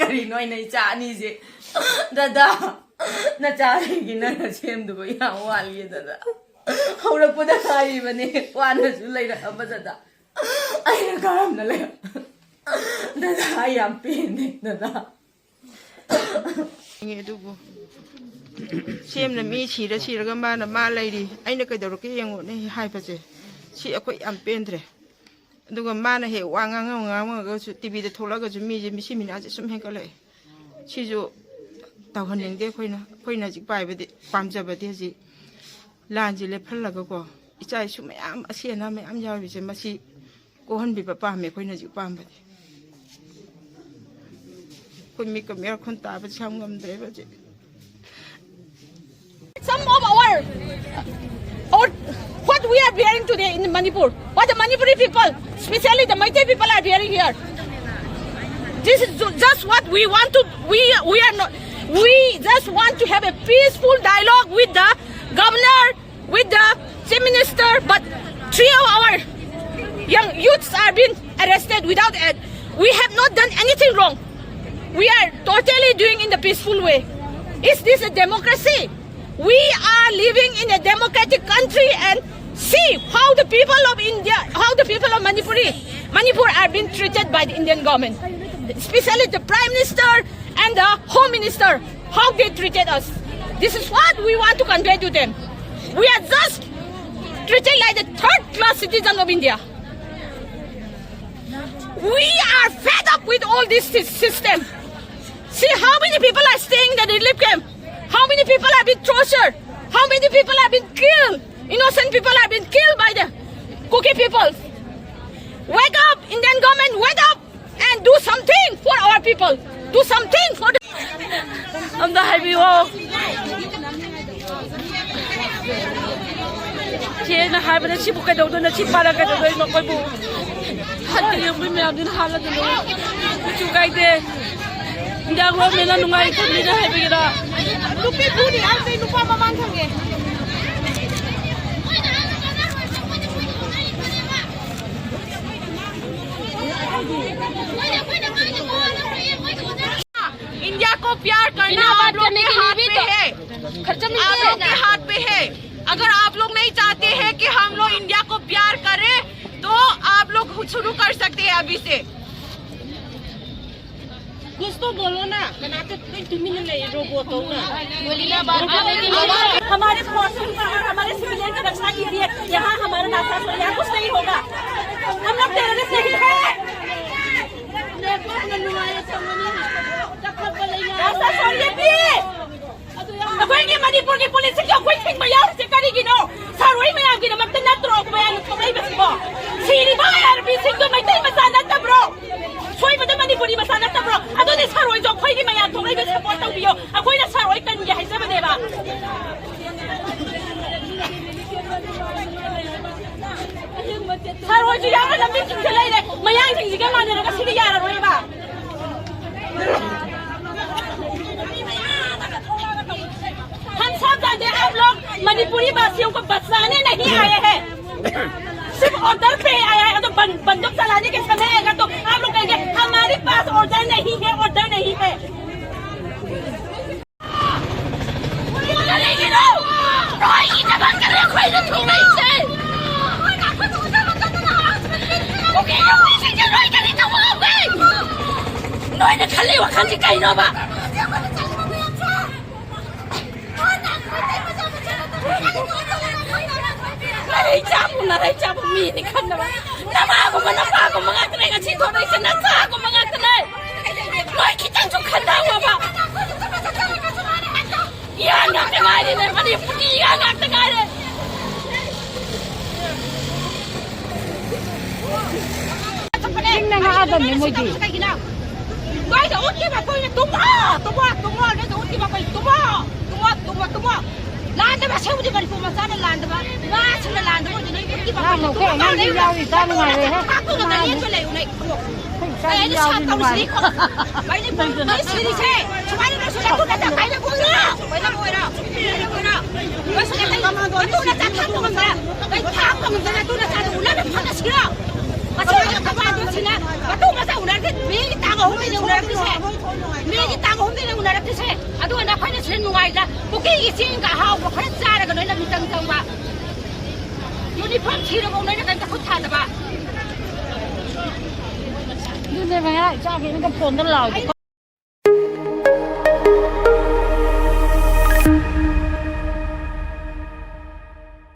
kari noi nei cha ni je dada na cha gi na sem du ya wali dada hora puda kai bane wana su lai ra ba dada ai na karam na le dada yam pin dada nge du bu sem na mi chi ra ga ma lai ri ai na kai da ro ke yang ne hai pa je chi akoi am pen dre duga mana he wanga nga ga su tv de thola ga ju mi je mi si mi na je sum he ka le chi ju taw han ning de khoina ji pai ba de pam ja ba de ji lan ji le phal la ga ko ichai su me am asiana me am yaw bi je ma si ko han bi pa me khoina ji pam ba de ko mi ka mer khon ta ba cham ngam dre ba je some of our what we are bearing today in Manipur, what the Manipuri people, especially the Meitei people, are bearing here. This is just what we want to. We just want to have a peaceful dialogue with the governor, with the chief minister. But 3 of our young youths are being arrested without. We have not done anything wrong. We are totally doing in the peaceful way. Is this a democracy? We are living in a democratic country, and see how the people of India, how the people of Manipur are being treated by the Indian government, especially the Prime Minister and the Home Minister, how they treated us. This is what we want to convey to them. We are just treated like the third-class citizen of India. We are fed up with all this system. See how many people are staying in the relief camp. How many people have been tortured? How many people have been killed? Innocent people have been killed by the cookie people. Wake up, Indian government, wake up and do something for our people. Do something for the... I'm the happy war. Chị na hai bên chị bukai đầu tôi na chị ba là cái đầu tôi nó coi bu. Hạt cái gì mình làm đến hạt là được. Chú cái thế. Đang lo mình là nungai cái mình là happy ra. Lúc cái bu đi ăn đây lúc ba mang thằng nghe. India को प्यार करना आप लोग के हाथ पे है, आप लोग के हाथ पे है। अगर आप लोग नहीं चाहते हैं कि हम लोग इंडिया को प्यार करें, तो आप लोग शुरू कर सकते हैं अभी से। कुछ तो बोलो ना, हमारे फोर्सेस और हमारे सिविलियन की रक्षा कीजिए। यहाँ हमारा नाता यहाँ कुछ नहीं होगा। हम लोग टेररिस्ट नहीं है। अखोई मणिपुर की पुलिस की अखोई थिंग मयाम से करेगी नो सारोई मयाम की नमक न त्रोक मयाम थोड़े बसबो सीरी बा आरबी सिंह तो मैते मसाना तब्रो सोई बदे मणिपुरी मसाना तब्रो अदो ने सारोई जो अखोई की मयाम थोड़े बस सपोर्ट तौबियो अखोई ना सारोई कन ये हाइसे बनेबा सारोई जो यार लंबी चिंता ले रे मयाम सिंह जी के माने ना सीरी यार रोएबा हम सब जानते हैं आप लोग मणिपुरी वासियों को बचाने नहीं आए हैं, सिर्फ ऑर्डर पे आया है। तो बंदूक चलाने के समय आएगा तो आप लोग कहेंगे हमारे पास ऑर्डर नहीं है, ऑर्डर नहीं है। Naray cha po mi ni kan na ba nama ko manapa ko mga kanay nga sito na isanasa ko mga kanay noy kitang so kanda wa ba yan nga tangari na mali puti nga tangari tingnan nga adam ni mo di noy da uti ba ko ni tumo na da uti ba ko tumo land ba saudi bari ko masana land ba mas na land mo dinay ki ba ko na ni yaw ni ta nga re ha ko na ni to le unai ai ni sa ta usri ko bai ni ba ni siri se chumani na sura ko na ta bai na ko na bai na ko na ba sa ta ma do tu na ta ta ko na bai ta ko na tu na ta na na pa na sira ba sa ka ba do sina ba tu ma sa una ke bi ta ko ꯑꯍꯨꯝꯗꯩꯅ ꯎꯅꯔꯛꯇ꯭ꯔꯤꯁꯦ ꯃꯤꯒꯤ ꯇꯥꯡ ꯑꯍꯨꯝꯗꯩꯅ ꯎꯅꯔꯛꯇ꯭ꯔꯤꯁꯦ ꯑꯗꯨꯒ ꯅꯈꯣꯏꯅ ꯁꯤꯗ ꯅꯨꯡꯉꯥꯏꯗ ꯄꯨꯈ꯭ꯔꯤꯒꯤ ꯆꯦꯡꯒ ꯑꯍꯥꯎꯕ ꯈꯔ ꯆꯥꯔꯒ ꯅꯣꯏꯅ ꯃꯤꯇꯪ ꯇꯧꯕ ꯌꯨꯅꯤꯐꯣꯔꯝ ꯊꯤꯔꯐꯥꯎ ꯅꯣꯏꯅ ꯀꯩꯝꯇ ꯈꯨꯠ ꯊꯥꯗꯕ ꯑꯗꯨꯅꯦ ꯃꯌꯥ ꯏꯆꯥꯈꯩꯅ ꯐꯣꯟꯗ ꯂꯥꯎꯏ